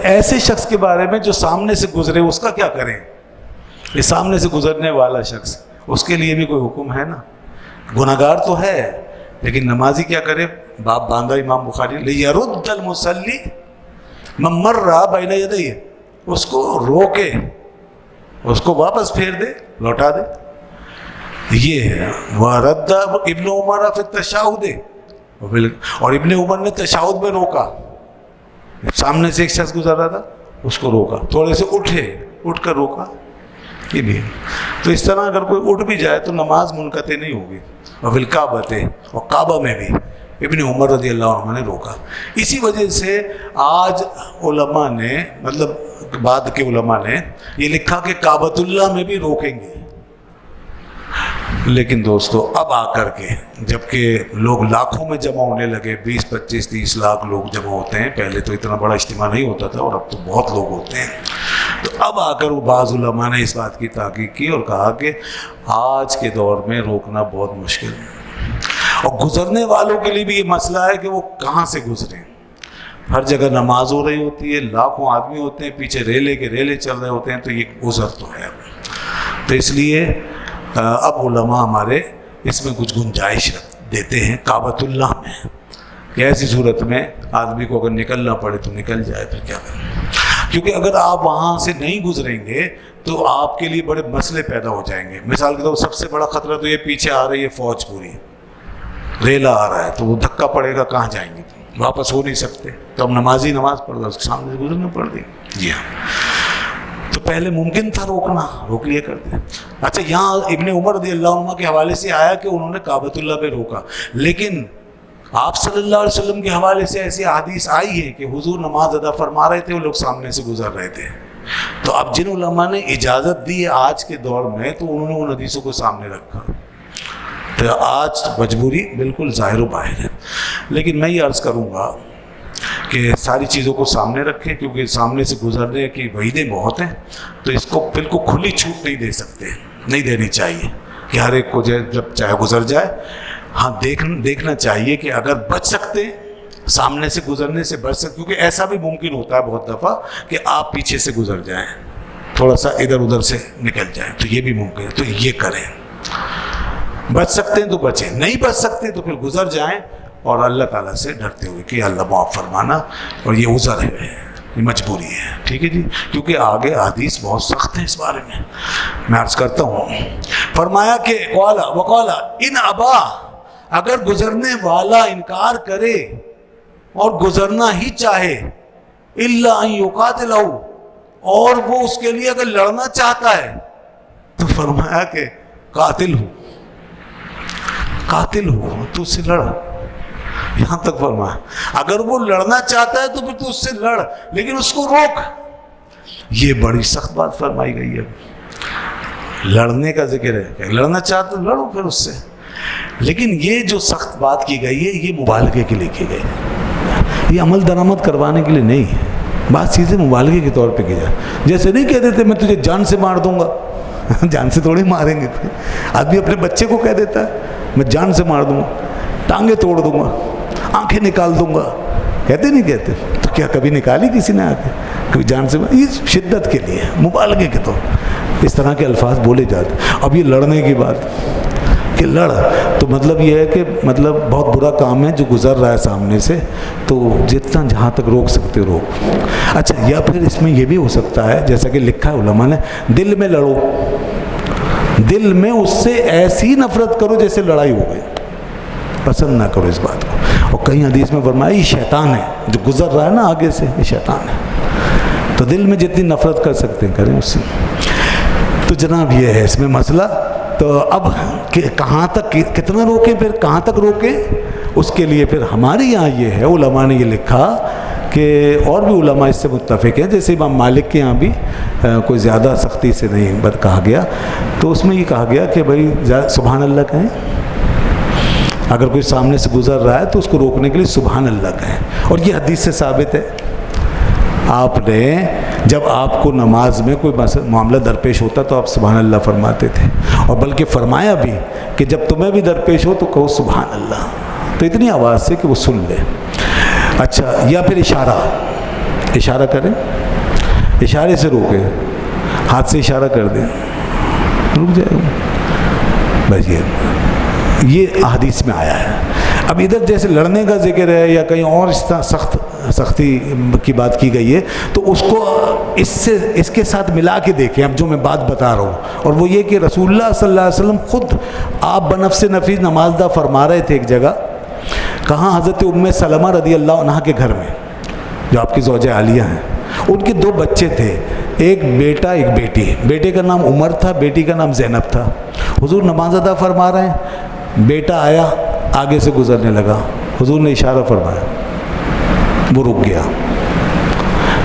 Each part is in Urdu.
ایسے شخص کے بارے میں جو سامنے سے گزرے اس کا کیا کریں؟ یہ سامنے سے گزرنے والا شخص، اس کے لیے بھی کوئی حکم ہے نا؟ گناہگار تو ہے لیکن نمازی کیا کرے؟ باب باندھا امام بخاری، لیرد المصلی من مر بین یدیہ، اس کو روکے، اس کو واپس پھیر دے، لوٹا دے. یہ ہے وَرَدَّ ابن عمر فی التشہد، اور ابن عمر نے تشہد میں روکا. سامنے سے ایک شخص گزر رہا تھا، اس کو روکا، تھوڑے سے اٹھ کر روکا. یہ بھی تو اس طرح اگر کوئی اٹھ بھی جائے تو نماز منقطع نہیں ہوگی. اور فی الکعبۃ، اور کعبہ میں بھی ابن عمر رضی اللہ عنہ نے روکا. اسی وجہ سے آج علماء نے، مطلب بعد کے علماء نے یہ لکھا کہ کعبۃ اللہ میں بھی روکیں گے. لیکن دوستو اب آ کر کے جب کہ لوگ لاکھوں میں جمع ہونے لگے، 20 25 30 لاکھ لوگ جمع ہوتے ہیں، پہلے تو اتنا بڑا اجتماع نہیں ہوتا تھا اور اب تو بہت لوگ ہوتے ہیں، تو اب آ کر وہ بعض علماء نے اس بات کی تحقیق کی اور کہا کہ آج کے دور میں روکنا بہت مشکل ہے. اور گزرنے والوں کے لیے بھی یہ مسئلہ ہے کہ وہ کہاں سے گزریں. ہر جگہ نماز ہو رہی ہوتی ہے، لاکھوں آدمی ہوتے ہیں، پیچھے ریلے کے ریلے چل رہے ہوتے ہیں، تو یہ گزر تو ہے. تو اس لیے اب علماء ہمارے اس میں کچھ گنجائش دیتے ہیں کعبۃ اللہ میں کہ ایسی صورت میں آدمی کو اگر نکلنا پڑے تو نکل جائے، پھر کیا کریں. کیونکہ اگر آپ وہاں سے نہیں گزریں گے تو آپ کے لیے بڑے مسئلے پیدا ہو جائیں گے. مثال کے طور پر سب سے بڑا خطرہ تو یہ پیچھے آ رہی ہے فوج، پوری ریلا آ رہا ہے، تو وہ دھکا پڑے گا، کہاں جائیں گے؟ واپس ہو نہیں سکتے. تو اب نمازی نماز پڑھ رہا، اس کے سامنے سے گزرنا پڑ گئی. جی ہاں، تو پہلے ممکن تھا روکنا، روک لیا کرتے ہیں. اچھا، یہاں ابن عمر رضی اللہ عنہ کے حوالے سے آیا کہ انہوں نے کعبۃ اللہ پہ روکا، لیکن آپ صلی اللہ علیہ وسلم کے حوالے سے ایسی حدیث آئی ہے کہ حضور نماز ادا فرما رہے تھے، وہ لوگ سامنے سے گزر رہے تھے. تو اب جن علماء نے اجازت دی ہے آج کے دور میں، تو انہوں نے ان حدیثوں کو سامنے رکھا. تو آج مجبوری بالکل ظاہر و باہر ہے. لیکن میں یہ عرض کروں گا کہ ساری چیزوں کو سامنے رکھیں، کیونکہ سامنے سے گزرنے کی وعیدیں بہت ہیں، تو اس کو بالکل کھلی چھوٹ نہیں دے سکتے، نہیں دینی چاہیے کہ ہر ایک کو جب چاہے گزر جائے. ہاں دیکھنا چاہیے کہ اگر بچ سکتے سامنے سے گزرنے سے بچ سکتے، کیونکہ ایسا بھی ممکن ہوتا ہے بہت دفعہ کہ آپ پیچھے سے گزر جائیں، تھوڑا سا ادھر ادھر سے نکل جائیں، تو یہ بھی ممکن ہے. تو یہ کریں، بچ سکتے ہیں تو بچیں، نہیں بچ سکتے تو پھر گزر جائیں اور اللہ تعالیٰ سے ڈرتے ہوئے کہ اللہ معاف فرمانا، اور یہ عذر ہے، یہ مجبوری ہے. ٹھیک ہے جی، کیونکہ آگے حدیث بہت سخت ہے اس بارے میں عرض کرتا ہوں. فرمایا کہ وقالا ان ابا، اگر گزرنے والا انکار کرے اور گزرنا ہی چاہے، الا ان یقاتلہ، اور وہ اس کے لیے اگر لڑنا چاہتا ہے، تو فرمایا کہ قاتل ہو تو اس سے لڑ. یہاں تک فرمایا اگر وہ لڑنا چاہتا ہے تو پھر تو اس سے لڑ، لیکن اس کو روک. یہ بڑی سخت بات فرمائی گئی ہے. لڑنے کا ذکر ہے کہ لڑنا چاہتا تو لڑو پھر اس سے، لیکن یہ جو سخت بات کی گئی ہے یہ مبالغے کے لیے کی گئی ہے، یہ عمل درآمد کروانے کے لیے نہیں ہے. بعض چیزیں مبالغے کے طور پہ کی جائے. جیسے نہیں کہہ دیتے میں تجھے جان سے مار دوں گا، جان سے تھوڑی ماریں گے. آدمی اپنے بچے کو کہہ دیتا ہے میں جان سے مار دوں گا، ٹانگیں توڑ دوں گا، آنکھیں نکال دوں گا، کہتے نہیں کہتے؟ تو کیا کبھی نکالی کسی نے آ کے؟ کبھی جان سے؟ یہ شدت کے لیے، مبالغے کے طور اس طرح کے الفاظ بولے جاتے. اب یہ لڑنے کی بات کہ لڑ، تو مطلب یہ ہے کہ مطلب بہت برا کام ہے جو گزر رہا ہے سامنے سے، تو جتنا جہاں تک روک سکتے روک. اچھا، یا پھر اس میں یہ بھی ہو سکتا ہے جیسا کہ لکھا ہے علماء نے، دل میں لڑو، دل میں اس سے ایسی نفرت کرو جیسے لڑائی ہو گئی، پسند نہ کرو اس بات کو. اور کئی حدیث میں فرمایا یہ شیطان ہے، جو گزر رہا ہے نا آگے سے، یہ شیطان ہے. تو دل میں جتنی نفرت کر سکتے ہیں کریں اس سے. تو جناب یہ ہے اس میں مسئلہ. تو اب کہاں تک، کتنا روکیں، پھر کہاں تک روکیں، اس کے لیے پھر ہمارے یہاں یہ ہے، علماء نے یہ لکھا کہ اور بھی علماء اس سے متفق ہیں، جیسے امام مالک کے یہاں بھی کوئی زیادہ سختی سے نہیں کہا گیا. تو اس میں یہ کہا گیا کہ بھائی سبحان اللہ کہیں، اگر کوئی سامنے سے گزر رہا ہے تو اس کو روکنے کے لیے سبحان اللہ کہیں. اور یہ حدیث سے ثابت ہے. آپ نے جب آپ کو نماز میں کوئی معاملہ درپیش ہوتا تو آپ سبحان اللہ فرماتے تھے، اور بلکہ فرمایا بھی کہ جب تمہیں بھی درپیش ہو تو کہو سبحان اللہ، تو اتنی آواز سے کہ وہ سن لے. اچھا، یا پھر اشارہ کریں, اشارے سے روکیں, ہاتھ سے اشارہ کر دیں, رک جائے گا. بس یہ احادیث میں آیا ہے. اب ادھر جیسے لڑنے کا ذکر ہے یا کہیں اور اس طرح سختی کی بات کی گئی ہے, تو اس کو اس کے ساتھ ملا کے دیکھیں. اب جو میں بات بتا رہا ہوں, اور وہ یہ کہ رسول اللہ صلی اللہ علیہ وسلم خود آپ بنفس نفیس نماز دا فرما رہے تھے ایک جگہ. کہاں؟ حضرت ام سلمہ رضی اللہ عنہ کے گھر میں, جو آپ کی زوجہ عالیہ ہیں. ان کے 2 بچے تھے, ایک بیٹا ایک بیٹی. بیٹے کا نام عمر تھا, بیٹی کا نام زینب تھا. حضور نماز ادا فرما رہے ہیں, بیٹا آیا آگے سے گزرنے لگا, حضور نے اشارہ فرمایا, وہ رک گیا.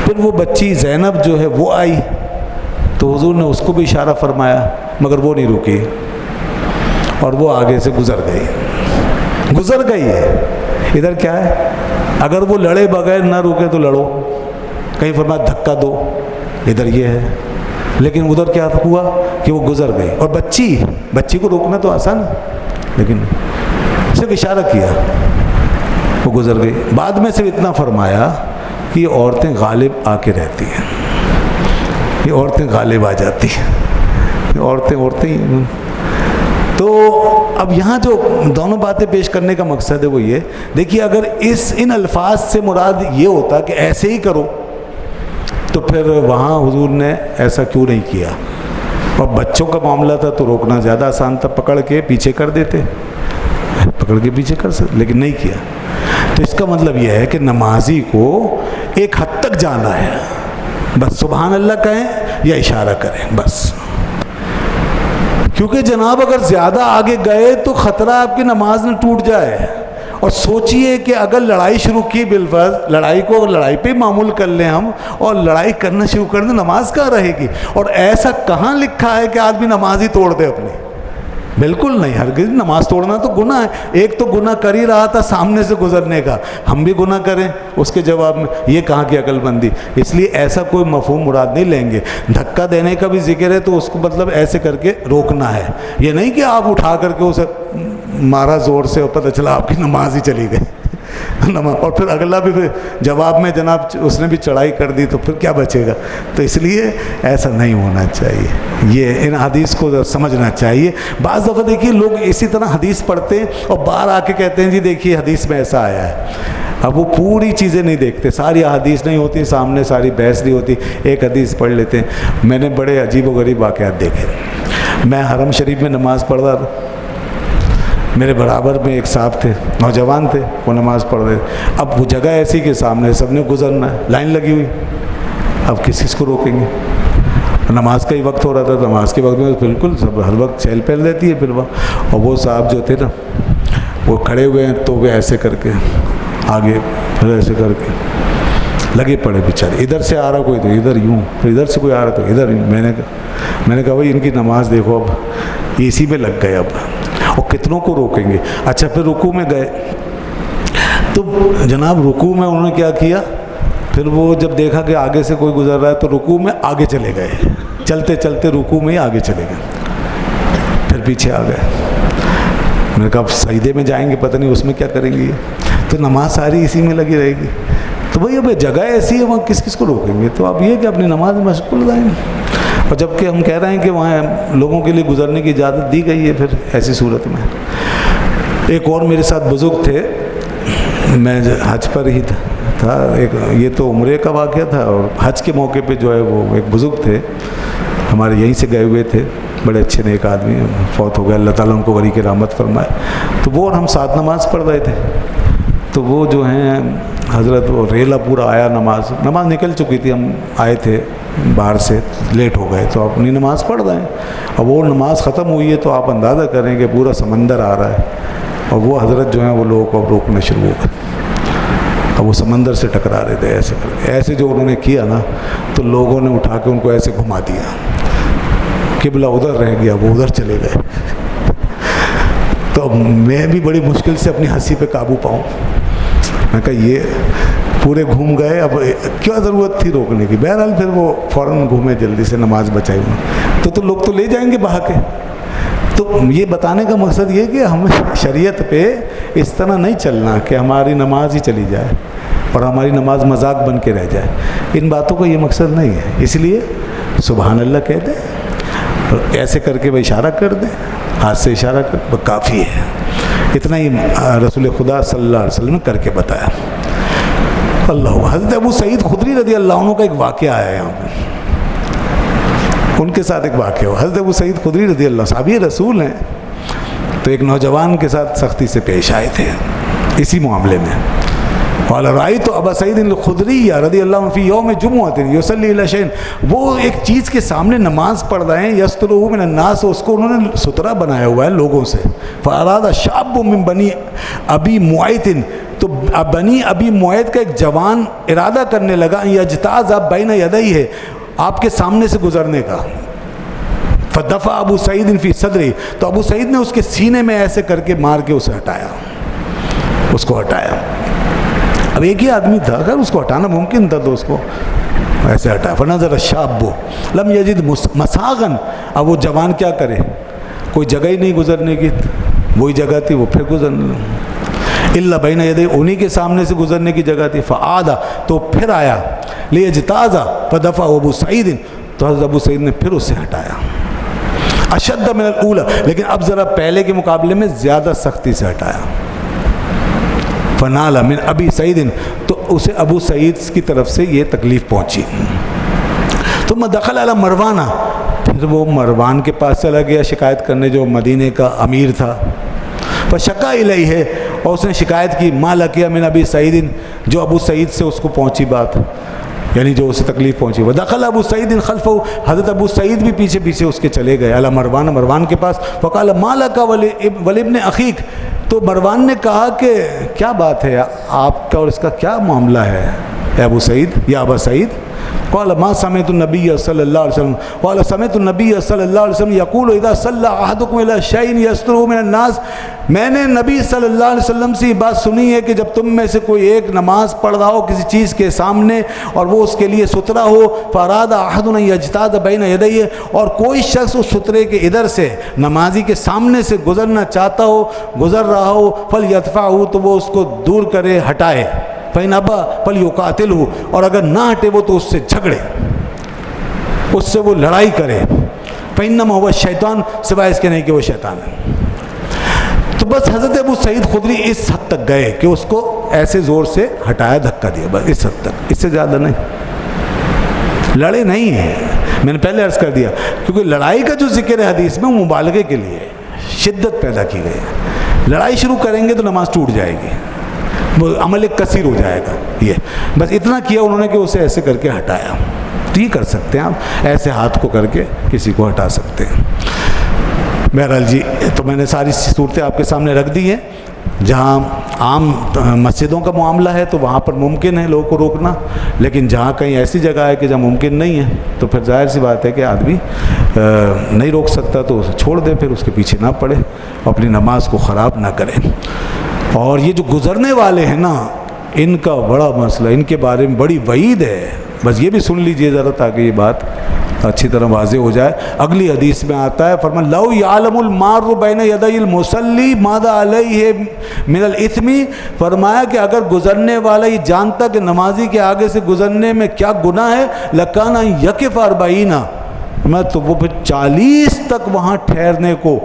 پھر وہ بچی زینب جو ہے وہ آئی, تو حضور نے اس کو بھی اشارہ فرمایا, مگر وہ نہیں رکی اور وہ آگے سے گزر گئی ہے. ادھر کیا ہے, اگر وہ لڑے بغیر نہ رکے تو لڑو, کہیں فرمایا دھکا دو, ادھر یہ ہے. لیکن ادھر کیا ہوا کہ وہ گزر گئی. اور بچی کو روکنا تو آسان ہے, لیکن صرف اشارہ کیا, وہ گزر گئی. بعد میں صرف اتنا فرمایا کہ یہ عورتیں غالب آ کے رہتی ہیں, یہ عورتیں غالب آ جاتی ہیں, یہ عورتیں ہی. تو اب یہاں جو دونوں باتیں پیش کرنے کا مقصد ہے وہ یہ, دیکھیے اگر ان الفاظ سے مراد یہ ہوتا کہ ایسے ہی کرو, تو پھر وہاں حضور نے ایسا کیوں نہیں کیا. اور بچوں کا معاملہ تھا تو روکنا زیادہ آسان تھا, پکڑ کے پیچھے کر دیتے, کر سکتے, لیکن نہیں کیا. تو اس کا مطلب یہ ہے کہ نمازی کو ایک حد تک جانا ہے, بس سبحان اللہ کہیں یا اشارہ کریں بس. کیونکہ جناب اگر زیادہ آگے گئے تو خطرہ آپ کی نماز نہ ٹوٹ جائے. اور سوچئے کہ اگر لڑائی شروع کی بالفرض, لڑائی پہ معمول کر لیں ہم, اور لڑائی کرنا شروع کر دیں, نماز کہاں رہے گی. اور ایسا کہاں لکھا ہے کہ آدمی نماز ہی توڑ دے اپنی؟ بالکل نہیں, ہرگز. نماز توڑنا تو گناہ ہے. ایک تو گناہ کر ہی رہا تھا سامنے سے گزرنے کا, ہم بھی گناہ کریں اس کے جواب میں, یہ کہاں کی عقل مندی. اس لیے ایسا کوئی مفہوم مراد نہیں لیں گے. دھکا دینے کا بھی ذکر ہے تو اس کو مطلب ایسے کر کے روکنا ہے, یہ نہیں کہ آپ اٹھا کر کے اسے مارا زور سے اور پتہ چلا آپ کی نماز ہی چلی گئی. اور پھر اگلا بھی پھر جواب میں جناب اس نے بھی چڑھائی کر دی تو پھر کیا بچے گا. تو اس لیے ایسا نہیں ہونا چاہیے, یہ ان حدیث کو سمجھنا چاہیے. بعض دفعہ دیکھیے لوگ اسی طرح حدیث پڑھتے ہیں اور باہر آ کے کہتے ہیں جی دیکھیے حدیث میں ایسا آیا ہے. اب وہ پوری چیزیں نہیں دیکھتے, ساری حدیث نہیں ہوتی سامنے, ساری بحث نہیں ہوتی, ایک حدیث پڑھ لیتے ہیں. میں نے بڑے عجیب و غریب واقعات دیکھے. میں حرم شریف میں نماز پڑھ رہا تھا, میرے برابر میں ایک صاحب تھے, نوجوان تھے, وہ نماز پڑھ رہے. اب وہ جگہ ایسی کہ سامنے سب نے گزرنا ہے, لائن لگی ہوئی, اب کس کو روکیں گے. نماز کا ہی وقت ہو رہا تھا, نماز کے وقت میں بالکل سب ہر وقت چہل پہل رہتی ہے پھر وہ. اور وہ صاحب جو تھے نا وہ کھڑے ہوئے ہیں تو وہ ایسے کر کے آگے, پھر ایسے کر کے لگے پڑے بیچارے. ادھر سے آ رہا کوئی تو ادھر یوں, پھر ادھر سے کوئی آ رہا تو ادھر یوں. میں نے کہا بھائی ان کی نماز دیکھو, اب اسی میں لگ گئے, اب اور کتنوں کو روکیں گے. اچھا پھر رکوع میں گئے تو جناب رکوع میں انہوں نے کیا کیا, پھر وہ جب دیکھا کہ آگے سے کوئی گزر رہا ہے تو رکوع میں آگے چلے گئے, چلتے چلتے رکوع میں ہی آگے چلے گئے, پھر پیچھے آ گئے. میں نے کہا اب سجدے میں جائیں گے, پتہ نہیں اس میں کیا کریں گے, تو نماز ساری اسی میں لگی رہے گی. تو بھائی اب جگہ ایسی ہے وہاں کس کو روکیں گے. تو اب یہ کہ اپنی نماز میں مشغول رہیں. اور جب کہ ہم کہہ رہے ہیں کہ وہاں لوگوں کے لیے گزرنے کی اجازت دی گئی ہے, پھر ایسی صورت میں. ایک اور میرے ساتھ بزرگ تھے, میں حج پر ہی تھا, یہ تو عمرے کا واقعہ تھا, اور حج کے موقع پہ جو ہے وہ ایک بزرگ تھے ہمارے یہیں سے گئے ہوئے تھے, بڑے اچھے نیک آدمی, فوت ہو گئے, اللہ تعالیٰ ان کو غریق رحمت فرمائے. تو وہ اور ہم ساتھ نماز پڑھ رہے تھے. تو وہ جو ہیں حضرت وہ ریلا پورا آیا, نماز نکل چکی تھی, ہم آئے تھے باہر سے, لیٹ ہو گئے, تو اپنی نماز پڑھ رہے ہیں. اب وہ نماز ختم ہوئی ہے تو آپ اندازہ کریں کہ پورا سمندر آ رہا ہے, اور وہ حضرت جو ہیں وہ لوگوں کو اب روکنا شروع ہو گئے. اب وہ سمندر سے ٹکرا رہے تھے ایسے کر کے. ایسے جو انہوں نے کیا نا, تو لوگوں نے اٹھا کے ان کو ایسے گھما دیا, قبلہ ادھر رہ گیا, وہ ادھر چلے گئے. تو میں بھی بڑی مشکل سے اپنی ہنسی پہ قابو پاؤں. میں کہا یہ پورے گھوم گئے, اب کیا ضرورت تھی روکنے کی. بہرحال پھر وہ فوراً گھومے, جلدی سے نماز بچائی انہوں. تو لوگ تو لے جائیں گے بہا کے. تو یہ بتانے کا مقصد یہ کہ ہمیں شریعت پہ اس طرح نہیں چلنا کہ ہماری نماز ہی چلی جائے. اور ہماری نماز مذاق بن کے رہ جائے. ان باتوں کا یہ مقصد نہیں ہے. اس لیے سبحان اللہ کہہ دیں, ایسے کر کے وہ اشارہ کر دیں, ہاتھ سے اشارہ کر وہ کافی ہے. اتنا ہی رسول خدا صلی اللہ علیہ وسلم نے کر کے بتایا. اللہ. حضرت ابو سعید خدری رضی اللہ عنہ کا ایک واقعہ آیا ہے یہاں پہ, ان کے ساتھ ایک واقعہ ہو. حضرت ابو سعید خدری رضی اللہ عنہ صحابی رسول ہیں, تو ایک نوجوان کے ساتھ سختی سے پیش آئے تھے اسی معاملے میں. قال رأيت ابا سعید الخدری رضی اللہ عنہ فی یوم جمعۃ یصلی الی شیء, وہ ایک چیز کے سامنے نماز پڑھ رہے ہیں, یسترہ من الناس, اس کو انہوں نے سترا بنایا ہوا ہے لوگوں سے. فاراد شاب من بنی ابی معیط, تو بنی ابی معیط کا ایک جوان ارادہ کرنے لگا یجتاز بین یدیہ, آپ کے سامنے سے گزرنے کا. فدفع ابو سعید فی صدری, تو ابو سعید نے اس کے سینے میں ایسے کر کے مار کے اسے ہٹایا, اس کو ہٹایا. اب ایک ہی آدمی تھا, اگر اس کو ہٹانا ممکن تھا تو اس کو ایسے ہٹایا. فنظر الشاب لم یجد مساغا, اب وہ جوان کیا کرے, کوئی جگہ ہی نہیں گزرنے کی, وہی جگہ تھی وہ پھر گزرنے, الا بین یدی, انہی کے سامنے سے گزرنے کی جگہ تھی. فعاد, تو پھر آیا, لیجتاز فدفع ابو سعید, تو حضرت ابو سعید نے پھر اسے ہٹایا. اشد من الاولی, لیکن اب ذرا پہلے کے مقابلے میں زیادہ سختی سے ہٹایا. فنال من ابی سعید, تو اسے ابو سعید کی طرف سے یہ تکلیف پہنچی. ثم دخل علی مروان, پھر وہ مروان کے پاس چلا گیا شکایت کرنے, جو مدینے کا امیر تھا. فشکا الیہ, اور اس نے شکایت کی, ما لقی من ابی سعید, جو ابو سعید سے اس کو پہنچی بات, یعنی جو اسے تکلیف پہنچی. ودخل ابو سعید خلفہ, حضرت ابو سعید بھی پیچھے پیچھے اس کے چلے گئے. علی مروان, مروان کے پاس. فقال ما لک ولابن اخیک, تو مروان نے کہا کہ کیا بات ہے آپ کا اور اس کا کیا معاملہ ہے اے ابو سعید, یا ابا سعید. قال ما سمعت النبی صلی اللہ علیہ وسلم, قال سمعت النبی صلی اللہ علیہ وسلم یقول اذا صلى احدكم الى شيء يستره من الناس, میں نے نبی صلی اللہ علیہ وسلم سے یہ بات سنی ہے کہ جب تم میں سے کوئی ایک نماز پڑھ رہا ہو کسی چیز کے سامنے اور وہ اس کے لیے سترا ہو, فاراد احد ان یجتاز بین یدیہ, اور کوئی شخص اس سترے کے ادھر سے نمازی کے سامنے سے گزرنا چاہتا ہو, گزر رہا ہو, فلیدفعہ, تو وہ اس کو دور کرے, ہٹائے. فإن أبى فليقاتله, اور اگر نہ ہٹے وہ تو اس سے جھگڑے, اس سے وہ لڑائی کرے. فإنما هو الشیطان, سوائے اس کے نہیں کہ وہ شیطان ہے. تو بس حضرت ابو سعید خدری اس حد تک گئے کہ اس کو ایسے زور سے ہٹایا, دھکا دیا, بس اس حد تک, اس سے زیادہ نہیں. لڑے نہیں ہیں, میں نے پہلے عرض کر دیا, کیونکہ لڑائی کا جو ذکر ہے حدیث میں وہ مبالغے کے لیے شدت پیدا کی گئی ہے. لڑائی شروع کریں گے تو نماز ٹوٹ جائے گی, وہ عمل کثیر ہو جائے گا. یہ بس اتنا کیا انہوں نے کہ اسے ایسے کر کے ہٹایا. تو یہ کر سکتے ہیں آپ, ایسے ہاتھ کو کر کے کسی کو ہٹا سکتے ہیں. بہرحال جی, تو میں نے ساری صورتیں آپ کے سامنے رکھ دی ہیں. جہاں عام مسجدوں کا معاملہ ہے تو وہاں پر ممکن ہے لوگوں کو روکنا, لیکن جہاں کہیں ایسی جگہ ہے کہ جہاں ممکن نہیں ہے تو پھر ظاہر سی بات ہے کہ آدمی نہیں روک سکتا, تو اسے چھوڑ دے, پھر اس کے پیچھے نہ پڑے, اپنی نماز کو خراب نہ کرے. اور یہ جو گزرنے والے ہیں نا, ان کا بڑا مسئلہ, ان کے بارے میں بڑی وعید ہے. بس یہ بھی سن لیجئے ذرا تاکہ یہ بات اچھی طرح واضح ہو جائے. اگلی حدیث میں آتا ہے, فرمایا لو یعلم المار بین یدی المصلی ماذا علیہ من الاثم, فرمایا کہ اگر گزرنے والا یہ جانتا کہ نمازی کے آگے سے گزرنے میں کیا گناہ ہے, لکان یقف 40, میں تو وہ پھر 40 تک وہاں ٹھہرنے کو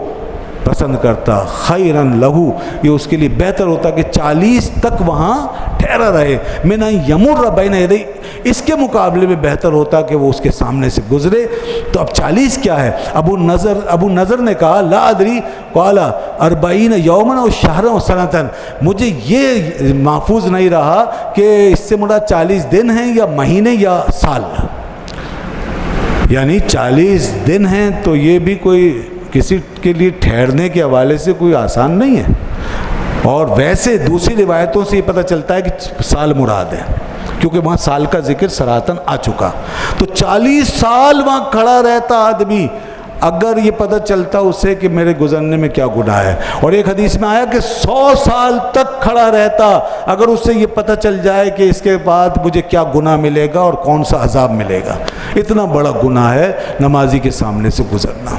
پسند کرتا. خیرن لہو, یہ اس کے لیے بہتر ہوتا کہ 40 تک وہاں ٹھہرا رہے. میں نہ یمر بین یدی, اس کے مقابلے میں بہتر ہوتا کہ وہ اس کے سامنے سے گزرے. تو اب 40 کیا ہے؟ ابو نظر نے کہا لا ادری, قال 40 یوما و شہرا و سنتن, مجھے یہ محفوظ نہیں رہا کہ اس سے مراد 40 دن ہیں یا مہینے یا سال. یعنی 40 دن ہیں تو یہ بھی کوئی کسی کے لیے ٹھہرنے کے حوالے سے کوئی آسان نہیں ہے. اور ویسے دوسری روایتوں سے یہ پتہ چلتا ہے کہ سال مراد ہے, کیونکہ وہاں سال کا ذکر سراتن آ چکا. تو 40 سال وہاں کھڑا رہتا آدمی اگر یہ پتہ چلتا اسے کہ میرے گزرنے میں کیا گناہ ہے. اور ایک حدیث میں آیا کہ 100 سال تک کھڑا رہتا اگر اسے یہ پتہ چل جائے کہ اس کے بعد مجھے کیا گناہ ملے گا اور کون سا عذاب ملے گا. اتنا بڑا گناہ ہے نمازی کے سامنے سے گزرنا.